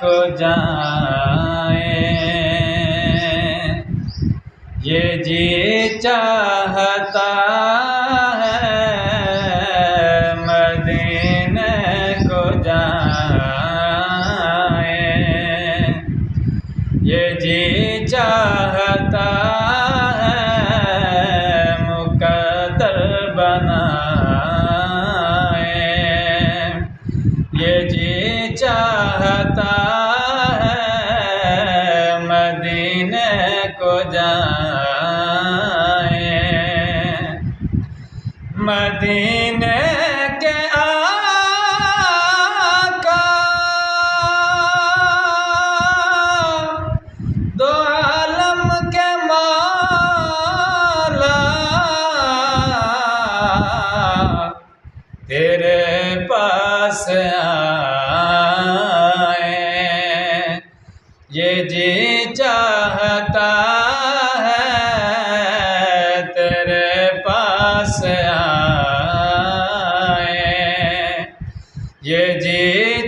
کو جائیں، یہ جی چاہتا ہے مدینے کو جائیں، یہ جی چاہتا ہے مقدر بنائیں، یہ جی چاہتا ہے مدینے کو جائیں، مدینے کے آقا دو عالم کے مولا تیرے پاس آئیں، یہ جی چاہتا ہے تیرے پاس آئیں، یہ جی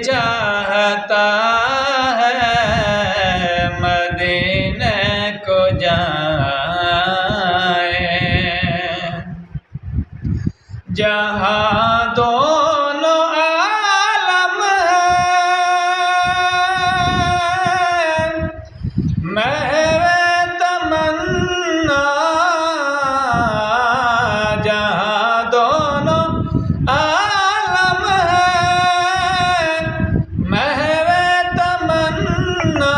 چاہتا ہے مدینے کو جائیں، جہاں دونوں عالم ہیں محو تمنا، جہاں دونوں عالم ہیں محو تمنا،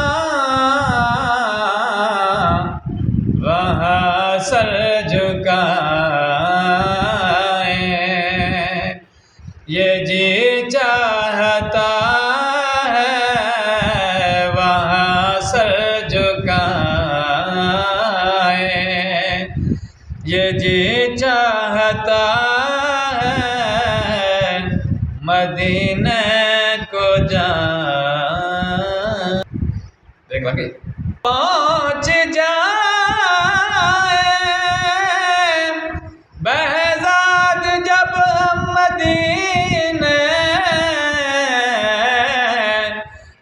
وہاں سر جھکائیں، یہ جی چاہتا ہے وہاں سر جھکائیں، یہ جی چاہتا ہے مدینے کو جائیں، دیکھ لیں گے پہنچ جائیں بہزاد جب مدینے،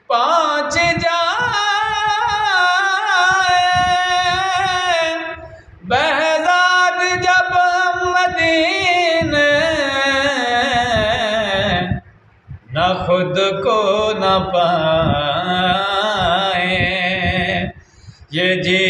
پہنچ جائیں بہزاد جب مدینے، نہ خود کو نہ پائیں، یہ جی